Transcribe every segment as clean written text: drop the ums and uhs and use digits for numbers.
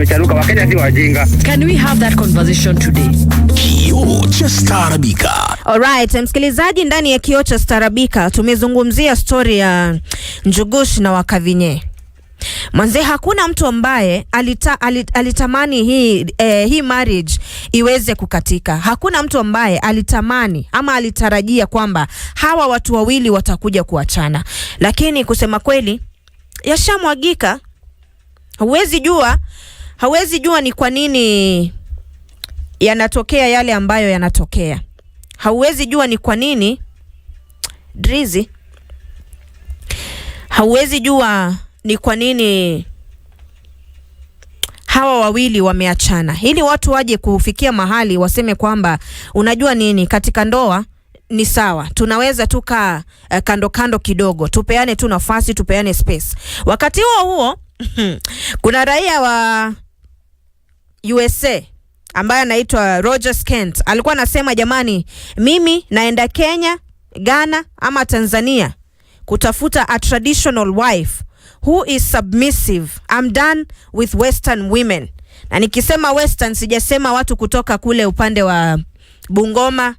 wamecharuka, Wakenya si wajinga. Can we have that conversation today? Kioo cha Starabika. Alright, msikilizaji, ndani ya Kioo cha Starabika tumezungumzia story ya Njugush na Wakavinye. Manze, hakuna mtu ambaye alitamani hii marriage iweze kukatika. Hakuna mtu ambaye alitamani ama alitarajia kwamba hawa watu wawili watakuja kuachana. Lakini kusema kweli, yashamwagika. Hawezi jua ni kwa nini yanatokea yale ambayo yanatokea. Hauwezi jua ni kwa nini Drizzy. Hauwezi jua ni kwa nini hawa wawili wameachana. Ili watu waje kufikia mahali waseme kwamba unajua nini, katika ndoa ni sawa, tunaweza tuka kando kidogo, tupeane tu nafasi, tupeane space. Wakati huo kuna raia wa USA ambaye anaitwa Roger Kent alikuwa anasema, jamani, mimi naenda Kenya, Ghana ama Tanzania kutafuta a traditional wife who is submissive. I'm done with western women. Na nikisema western sijasema watu kutoka kule upande wa Bungoma.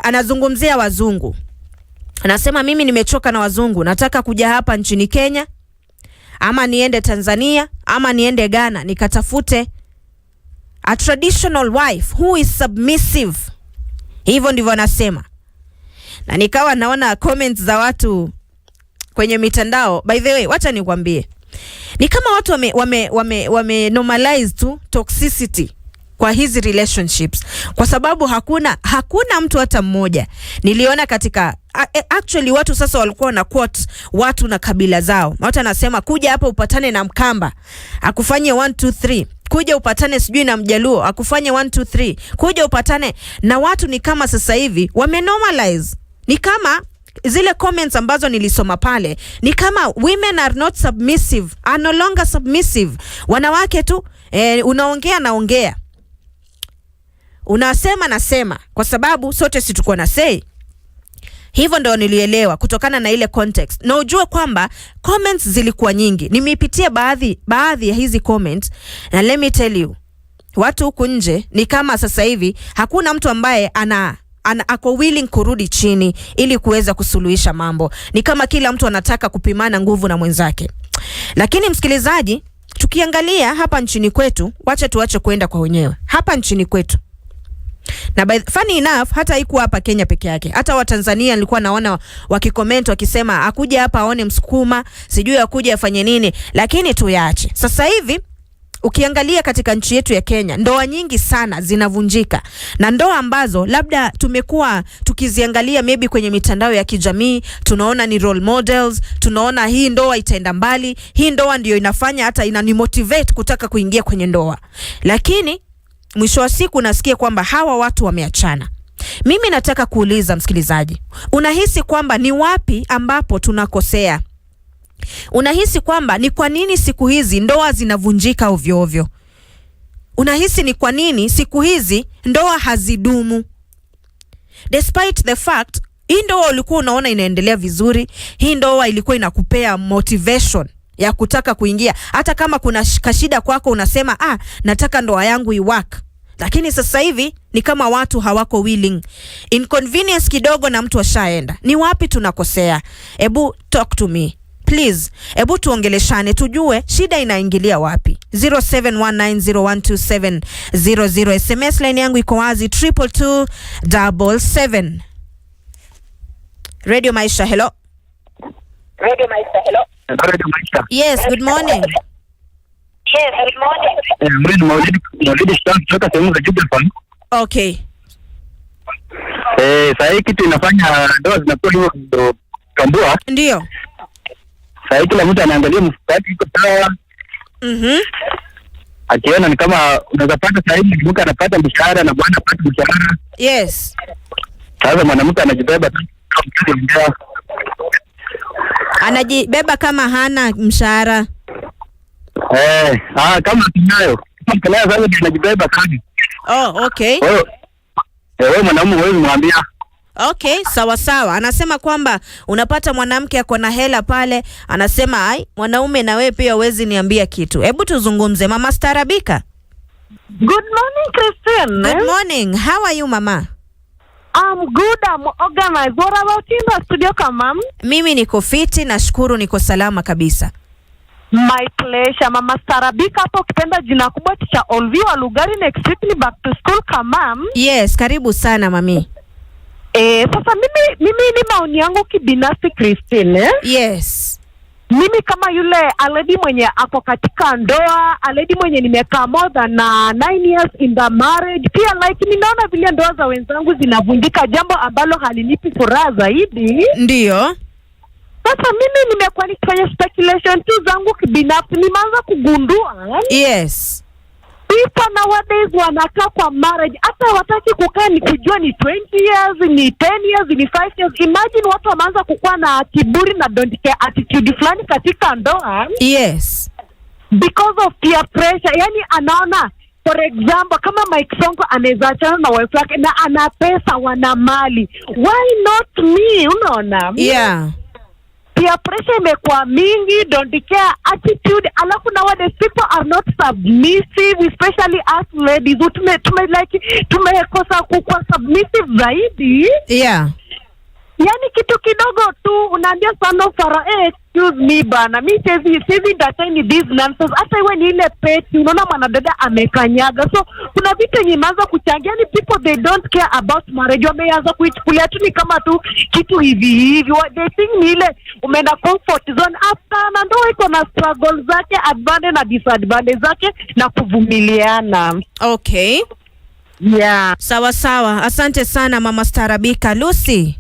Anazungumzia wazungu. Anasema mimi nimechoka na wazungu, nataka kuja hapa nchini Kenya ama niende Tanzania ama niende Ghana nikatafute a traditional wife who is submissive. Hivyo ndivyo anasema. Na nikawa naona comments za watu kwenye mitandao. By the way, wacha nikwambie, ni kama watu wame normalize tu toxicity kwa hizi relationships, kwa sababu hakuna mtu hata mmoja niliona katika actually watu sasa walikuwa na quote watu na kabila zao. Watu anasema kuja hapa upatane na Mkamba akufanye 1 2 3, kuja upatane sijui na Mjaluo akufanye 1 2 3, kuja upatane na watu. Ni kama sasa hivi wamenormalize, ni kama zile comments ambazo nilisoma pale, ni kama women are not submissive, are no longer submissive. Wanawake tu unaongea unasema nasema, kwa sababu sote si tuko na say. Hivyo ndo nilielewa kutokana na ile context. Na ujue kwamba comments zilikuwa nyingi. Nimeipitia baadhi ya hizi comments, na let me tell you, watu huku nje ni kama sasa hivi hakuna mtu ambaye ako willing kurudi chini ili kuweza kusuluhisha mambo. Ni kama kila mtu anataka kupimana nguvu na mwenzake. Lakini msikilizaji, tukiangalia hapa nchini kwetu, tuache kwenda kwa wenyewe. Hapa nchini kwetu, na funny enough, hata haikuwa hapa Kenya peke yake. Hata wa Tanzania nilikuwa naona wakicomment wakisema akuja hapa aone Msukuma, sijui akuja afanye nini, lakini tuyaache. Sasa hivi ukiangalia katika nchi yetu ya Kenya, ndoa nyingi sana zinavunjika, na ndoa ambazo labda tumekuwa tukiziangalia maybe kwenye mitandao ya kijamii, tunaona ni role models, tunaona hii ndoa itaenda mbali, hii ndoa ndio inafanya hata inanimotivate kutaka kuingia kwenye ndoa. Lakini mwisho wa siku nasikia kwamba hawa watu wameachana. Mimi nataka kuuliza msikilizaji, unahisi kwamba ni wapi ambapo tunakosea? Unahisi kwamba ni kwa nini siku hizi ndoa zinavunjika ovyo ovyo? Unahisi ni kwa nini siku hizi ndoa hazidumu? Despite the fact hii ndoa ulikuwa unaona inaendelea vizuri, hii ndoa ilikuwa inakupea motivation ya kutaka kuingia. Hata kama kuna kashida kwako unasema nataka ndoa yangu iwork. Lakini sasa hivi ni kama watu hawako willing. Inconvenience kidogo na mtu ashaenda. Ni wapi tunakosea? Ebu talk to me please. Ebu tuongeleshane tujue shida inaingilia wapi. 0719012700. SMS line yangu iko wazi 22277. Radio Maisha, hello. Radio Maisha. Yes, good morning. Okay. Sasa kitu inafanya ndoa zinakuwa hiyo ndo tambua. Ndio. Sasa kila mtu anaangalia mfuati iko sawa. Akiona ni kama unaweza pata sasa hivi mtu anapata mshahara na bwana anapata mshahara. Yes. Sasa mwanamke anajibeba tu anajibeba kama hana mshahara. Kama tunayo. Kama sasa anajibeba kadi. Oh, okay. Wewe mwanamume wewe mwambia. Okay, sawa sawa. Anasema kwamba unapata mwanamke ako na hela pale, anasema ai, mwanaume na wewe pia uwezi niambia kitu. Hebu tuzungumze Mama Starabika. Good morning, Christine. Good morning. How are you, Mama? I'm good. I'm organized. What about you in the studio, Kamam? Mimi niko fiti, nashukuru niko salama kabisa. My pleasure. Mama Starabika hapo ukipenda jina kubwa cha Olviwa Lugari next week ni back to school, Kamam. Yes, karibu sana mami. Sasa mimi ni maoni yangu kibinafsi, Christine. Yes. Mimi kama yule already mwenye ako katika ndoa, already mwenye nimekaa more than 9 years in the marriage, pia like ninaona vile ndoa za wenzangu zinavunjika, jambo ambalo halinipi furaha zaidi. Ndio. Sasa mimi nimekuwa nikifanya speculation tu zangu kibinafsi, nimeanza kugundua. Yes. People nowadays wanakaa kwa marriage, hata wataki kukaa ni kujua ni 20 years, ni 10 years, ni 5 years. Imagine watu wameanza kukuwa na kiburi na don't care attitude fulani katika ndoa. Yes. Because of peer pressure. Yani anaona, for example, kama Mike Sonko anaweza achana na wife yake na ana pesa, wana mali. Why not me? Unaona? Yeah. Peer pressure imekuwa mingi, don't care attitude. Alafu nowadays people are not submissive, especially us ladies. Tumekosa kukuwa submissive zaidi. Yeah. Yani kitu kidogo tu unaambia sana fara, excuse me bana, mi sizi entertain this nonsense. Hata iwe ni ile peti, unaona mwanadada amekanyaga. So kuna vitu nyimaanza kuchangia, ni people they don't care about marriage. Wameanza kuichukulia tu ni kama tu kitu hivi. They think ni ile umeenda comfort zone. Hapana, ndio iko na struggle zake, advantage na disadvantage zake, na kuvumiliana. Okay. Yeah. Sawa sawa. Asante sana Mama Starabika. Lucy.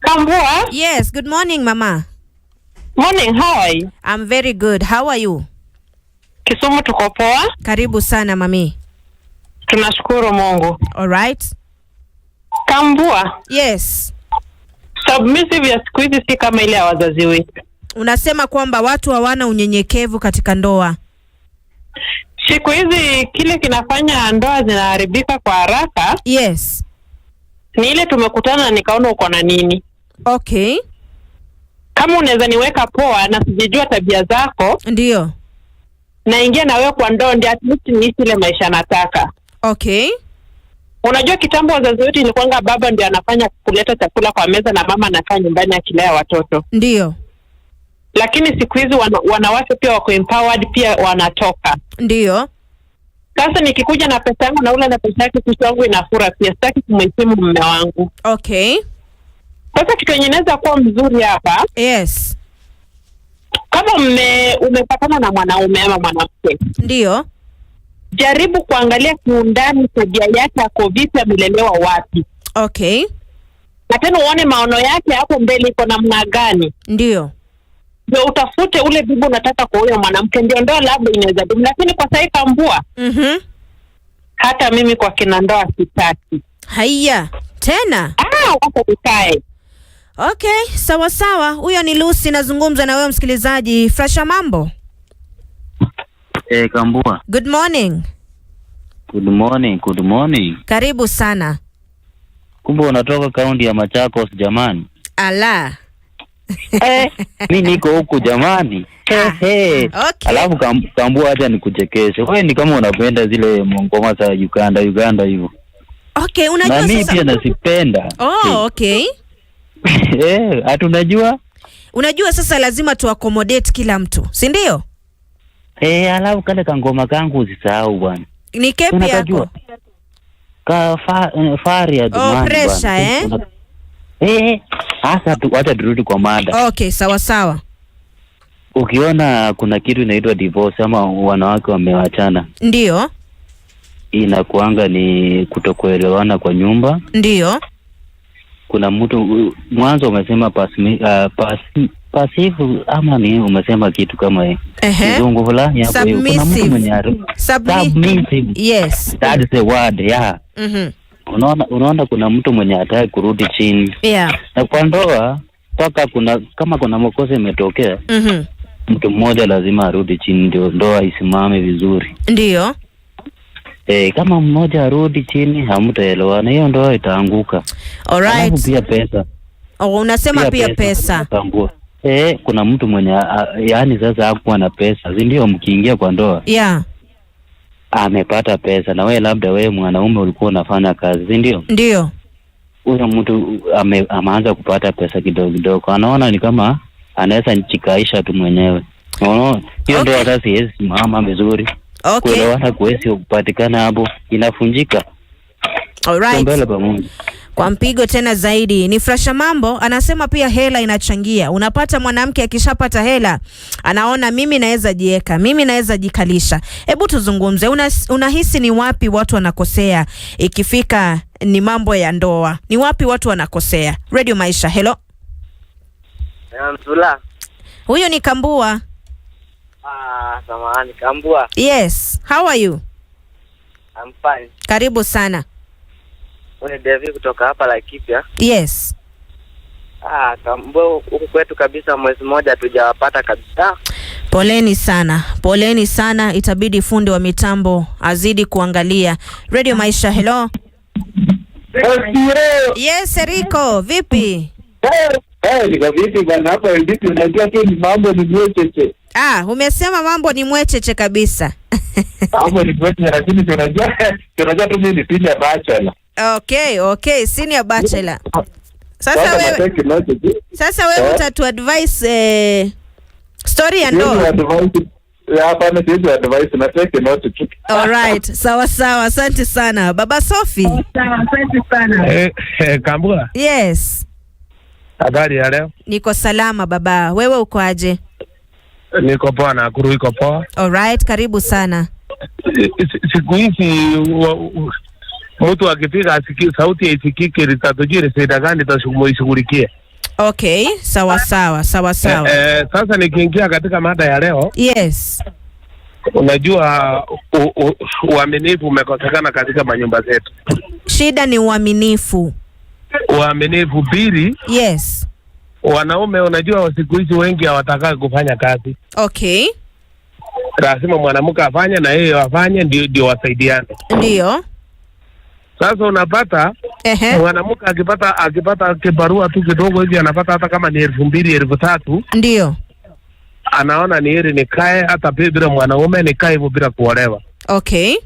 Kambua? Yes, good morning Mama. Morning, how are you? I'm very good. How are you? Kisumu tuko poa. Karibu sana mami. Tunashukuru Mungu. All right. Kambua? Yes. Submissive ya siku hizi si kama ile ya wazazi wetu. Unasema kwamba watu hawana unyenyekevu katika ndoa. Siku hizi kile kinafanya ndoa zinaharibika kwa haraka. Yes. Ni ile tumekutana nikaona uko na nini. Okay. Kama unaweza niweka poa na sijijua tabia zako. Ndio. Naingia na wewe kwa ndoa ndio at least ni ile maisha nataka. Okay. Unajua kitambo wazazi wetu ilikuwa baba ndio anafanya kuleta chakula kwa meza na mama anakaa nyumbani akilea watoto. Ndio. Lakini siku hizi wanawake pia wako empowered, pia wanatoka. Ndio. Sasa nikikuja na pesa yangu na ule na pesa yake, kitu yangu inafura pia, sitaki kumheshimu mume wangu. Okay. Sasa kitu yenye inaweza kuwa mzuri hapa. Yes. Kama umepatana na mwanaume ama mwanamke. Ndio. Jaribu kuangalia kiundani tabia yake, ako vipi, amelelewa wapi. Okay. Na tena uone maono yake hapo mbele iko namna gani. Ndio. Ndio utafute ule bibi unataka kwa huyo mwanamke, ndio ndoa labda inaweza dumu. Lakini kwa sasa Kambua. Hata mimi kwa kina ndoa sitaki. Haya. Tena? Wacha tukae. Okay, sawa sawa. Huyo ni Lucy, nazungumza na wewe msikilizaji. Fresha mambo? Kambua. Good morning. Good morning, good morning. Karibu sana. Kumbe unatoka kaunti ya Machakos jamani. Ala. Mimi niko huku jamani. Okay. Alafu Kambua acha nikuchekeshe. Wewe ni kama unapenda zile ngoma za Uganda hivyo. Okay, unajua na sasa. Mimi pia nasipenda. Okay. Hatunajua. Unajua sasa lazima tu accommodate kila mtu, si ndio? Alafu kale kangoma kangu usisahau bwana. Ni kepi yako? Fari ya dumani. Pressure Hasa acha turudi kwa mada. Okay, sawa sawa. Ukiona kuna kitu inaitwa divorce ama wanawake wameachana. Ndio. Inakuanga ni kutokuelewana kwa nyumba. Ndio. Kuna mtu mwanzo umesema passive ama ni umesema kitu kama hiyo. Kizungu fulani hapo. Kuna mtu mwenye submissive. Yes. That is the word, yeah. Unaona kuna mtu mwenye hataki kurudi chini. Yeah. Na kwa ndoa toka kama kuna makosa imetokea. Mtu mmoja lazima arudi chini ndio ndoa isimame vizuri. Ndio. Kama mmoja arudi chini hamtaelewana, hiyo ndoa itaanguka. Alright. Pia pesa. Unasema pia pesa. Kuna mtu mwenye yani sasa hakuwa na pesa, ndio mkiingia kwa ndoa. Yeah. Amepata pesa na wewe labda wewe mwanaume ulikuwa unafanya kazi, ndio? Ndio. Huyo mtu ameanza kupata pesa kidogo kidogo. Anaona ni kama anaweza nchikaisha tu mwenyewe. Unaona? Hiyo ndio sasa yes mama vizuri. Okay. Kwa hata kuwezi kupatikana hapo inafunjika. Alright. Kwa mpigo tena zaidi ni Frasha Mambo anasema pia hela inachangia. Unapata mwanamke akishapata hela anaona mimi naweza jieka, mimi naweza jikalisha. Hebu tuzungumze, unahisi ni wapi watu wanakosea ikifika ni mambo ya ndoa? Ni wapi watu wanakosea? Radio Maisha, hello. Mzula. Huyo ni Kambua. Samahani Kambua. Yes, how are you? I'm fine. Karibu sana. Wewe David kutoka hapa Laikipia. Yes. Kambua huku kwetu kabisa mwezi mmoja tujawapata kabisa. Poleni sana, itabidi fundi wa mitambo azidi kuangalia. Radio Maisha, hello. Yes, Eriko, vipi? Niko vipi bwana, hapa vipi? Unajua tu ni mambo ni mwecheche. Umesema mambo ni mwecheche kabisa. Mambo ni mwecheche, lakini tunajua tu mimi ni senior bachelor. Okay, senior bachelor. Sasa wewe utatu advice story ya ndoa. Hapana, sisi advice na take note tu. Alright, sawa. Asante sana. Baba Sophie. Asante sana. Kambua. Yes. Habari ya leo? Niko salama baba. Wewe uko aje? Niko poa, na Nakuru iko poa. Alright, karibu sana. Siku hizi mtu akipiga asikie sauti isikike, litatujiri shida gani tutashughulikia. Okay, sawa. Sasa nikiingia katika mada ya leo. Yes. Unajua uaminifu umekosekana katika manyumba zetu. Shida ni uaminifu. Uaminifu pili. Yes. Wanaume unajua siku hizi wengi hawataka kufanya kazi. Okay. Lazima mwanamke afanye na yeye afanye ndio wasaidiane. Ndio. Sasa unapata mwanamke akipata kibarua tu kidogo hivi anapata hata kama ni 2,000 3,000. Ndio. Anaona ni heri nikae hata bila mwanaume nikae hivyo bila kuolewa. Okay.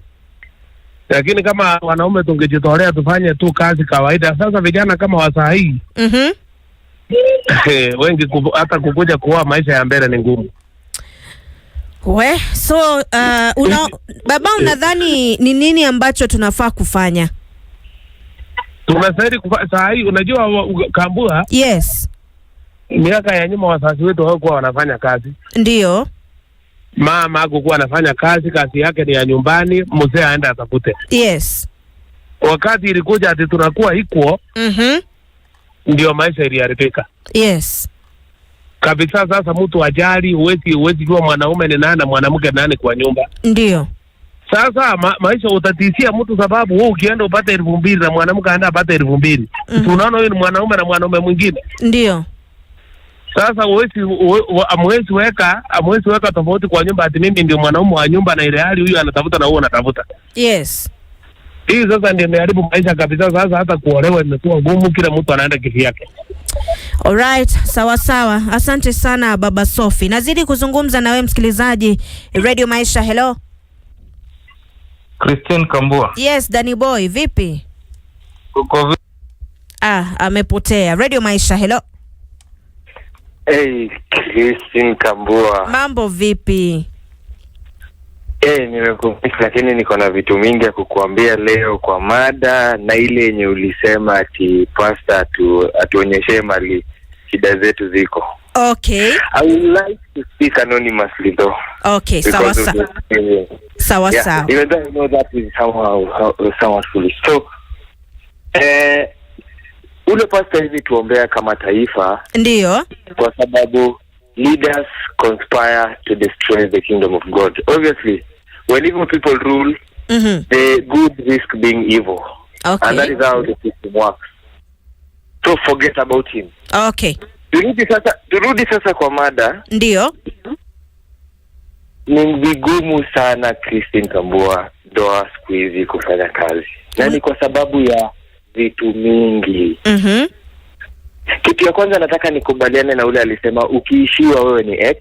Lakini kama wanaume tungejitolea tufanye tu kazi kawaida. Sasa vijana kama wa hii wengi hata kukuja kuoa maisha ya mbele ni ngumu. So baba unadhani ni nini ambacho tunafaa kufanya? Tunastahili saa hii unajua Kambua. Yes. Miaka ya nyuma wazazi wetu hawakuwa wanafanya kazi. Ndio. Mama hakuwa anafanya kazi yake ni ya nyumbani, mzee aenda atafute. Yes. Wakati ilikuja ati tunakuwa equal, ndio maisha iliharibika. Yes. Kabisa. Sasa mtu ajali, huwezi jua mwanaume ni nani na mwanamke nani kwa nyumba. Ndio. Sasa maisha utatisia mtu sababu wewe ukienda upate 2,000 na mwanamke aenda apate 2,000. Unaona huyu ni mwanaume na mwanaume mwingine. Ndio. Sasa amwezi weka tofauti kwa nyumba ati mimi ndio mwanaume wa nyumba na ile hali huyu anatafuta na huyu anatafuta. Yes. Hii sasa ndio imeharibu maisha kabisa. Sasa hata kuolewa imekuwa ngumu, kila mtu anaenda kivyake. Alright, sawa. Asante sana Baba Sophie. Nazidi kuzungumza na wewe msikilizaji. Radio Maisha, hello. Christine Kambua. Yes, Danny Boy, vipi? Uko vipi? Amepotea. Radio Maisha, hello. Hey, Christine Kambua. Mambo vipi? Nimekumbuka, lakini niko na vitu mingi ya kukuambia leo kwa mada na ile yenye ulisema ati pastor atuonyeshe mali shida zetu ziko. Okay. I would like to speak anonymously though. Okay, sawa. Even though I know that is somewhat foolish. So, ule pastor hivi tuombea kama taifa. Ndio. Kwa sababu leaders conspire to destroy the kingdom of God. Obviously, when evil people rule, the good risk being evil. Okay. And that is how the system works. So forget about him. Okay. Turudi sasa kwa mada. Ndio. ni vigumu sana Christine Kambua ndoa siku hizi kufanya kazi. Na ni kwa sababu ya vitu mingi. Kitu ya kwanza nataka nikubaliane na ule alisema ukiishiwa wewe ni ex.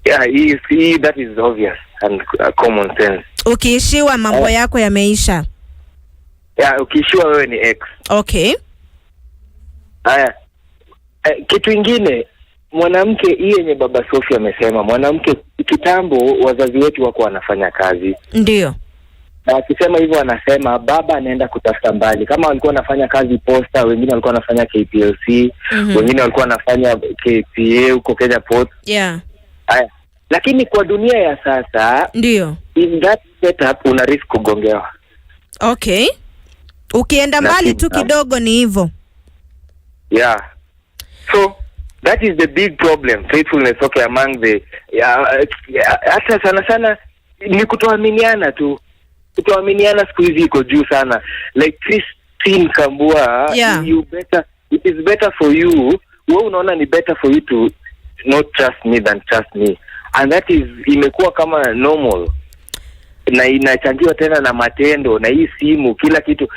Yeah, that is obvious and common sense. Ukiishiwa mambo yako yameisha. Yeah, ukiishiwa wewe ni ex. Okay. Haya. Kitu ingine, mwanamke hii yenye baba Sophie amesema, mwanamke kitambo wazazi wetu wako wanafanya kazi. Ndio. Na akisema hivyo anasema baba anaenda kutafuta mbali. Kama walikuwa wanafanya kazi posta, wengine walikuwa wanafanya KPLC, wengine walikuwa wanafanya KPA huko Kenya Port. Yeah. Haya. Lakini kwa dunia ya sasa, ndio, in that setup una risk kugongewa. Okay. Ukienda mbali tu kidogo ni hivyo. Yeah. So that is the big problem. Faithfulness among the hata sana ni kutoaminiana tu. Kutoaminiana siku hizi iko juu sana. Like Christine Kambua, it is better for you. Wewe unaona ni better for you to not trust me than trust me. And that is imekuwa kama normal. Na inachangiwa tena na matendo na hii simu, kila kitu,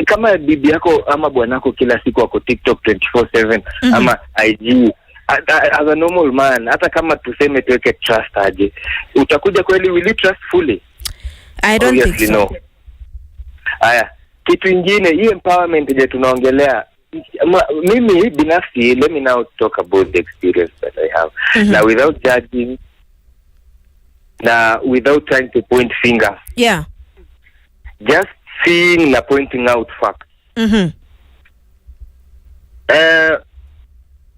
kama bibi yako ama bwanako kila siku wako TikTok 24/7 ama IG. As a normal man, hata kama tuseme tuweke trust aje, utakuja kweli, will you trust fully? I don't think so. No. Aya, kitu ingine, hii empowerment je tunaongelea, mimi binafsi, let me now talk about the experience that I have. Now without judging, without trying to point fingers. Yeah. Just seeing na pointing out facts.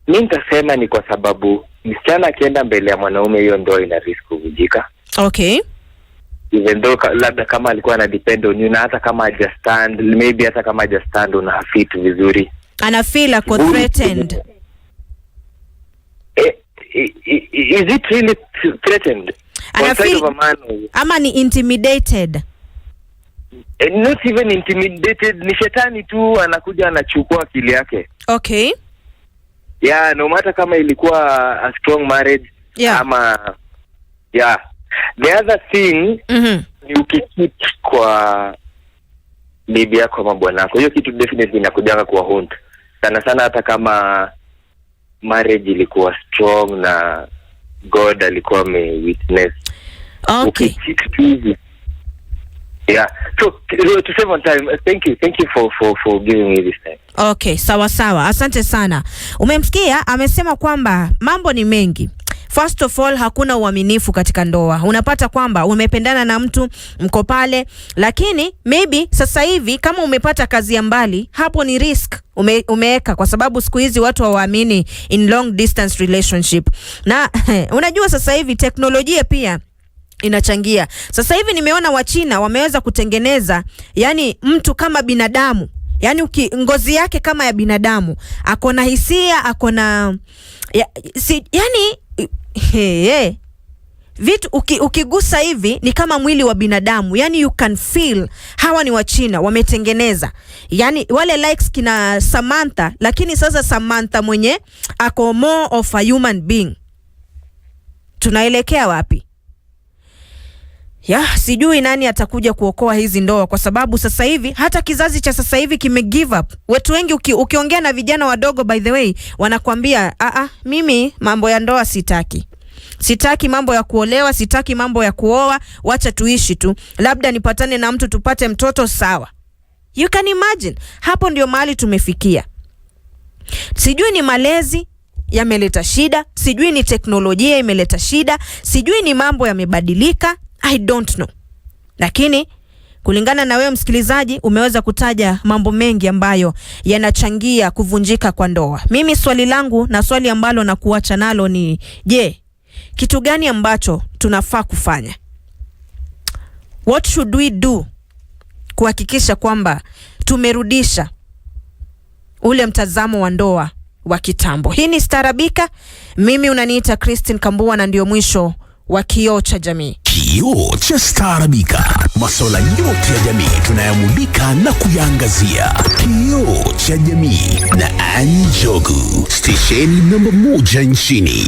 Mimi nitasema ni kwa sababu msichana akienda mbele ya mwanaume, hiyo ndoa ina risk kuvunjika. Okay. Even though labda kama alikuwa ana depend on you, na hata kama hajastand, maybe hata kama hajastand una fit vizuri, ana feel ako threatened. Is it really threatened? Ana feel ama ni intimidated? Not even intimidated, ni shetani tu anakuja anachukua akili yake. Okay. Yeah, no matter kama ilikuwa a strong marriage. Yeah. Ama the other thing, ni ukikip kwa bibi yako ama bwanako, hiyo kitu definitely inakujanga kwa haunt sana hata kama marriage ilikuwa strong na God alikuwa witness. Okay. Yeah. So to save on time, thank you for giving me this time. Okay, sawa. Asante sana. Umemsikia amesema kwamba mambo ni mengi. First of all, hakuna uaminifu katika ndoa. Unapata kwamba umependana na mtu, mko pale, lakini maybe sasa hivi kama umepata kazi ya mbali, hapo ni risk umeweka, kwa sababu siku hizi watu hawaamini in long distance relationship. Na unajua sasa hivi teknolojia pia inachangia. Sasa hivi nimeona Wachina wameweza kutengeneza yani mtu kama binadamu. Yani ngozi yake kama ya binadamu, akona hisia, akona yani vitu ukigusa hivi ni kama mwili wa binadamu. Yani you can feel. Hawa ni Wachina wametengeneza. Yani wale likes kina Samantha, lakini sasa Samantha mwenye ako more of a human being. Tunaelekea wapi? Sijui nani atakuja kuokoa hizi ndoa, kwa sababu sasa hivi hata kizazi cha sasa hivi kime give up. Watu wengi ukiongea na vijana wadogo, by the way, wanakuambia mimi mambo ya ndoa sitaki. Sitaki mambo ya kuolewa, sitaki mambo ya kuoa, wacha tuishi tu. Labda nipatane na mtu tupate mtoto, sawa. You can imagine. Hapo ndio mahali tumefikia. Sijui ni malezi yameleta shida, sijui ni teknolojia imeleta shida, sijui ni mambo yamebadilika. I don't know. Lakini kulingana na wewe msikilizaji, umeweza kutaja mambo mengi ambayo yanachangia kuvunjika kwa ndoa. Mimi swali langu na swali ambalo na kuacha nalo ni, je, kitu gani ambacho tunafaa kufanya? What should we do kuhakikisha kwamba tumerudisha ule mtazamo wa ndoa wa kitambo? Hii ni Starabika. Mimi unaniita Christine Kambua, na ndio mwisho wa Kioo cha Jamii. Kioo cha Starabika, masuala yote ya jamii tunayamulika na kuyaangazia. Kioo cha Jamii na Anjogu, stesheni namba 1 nchini.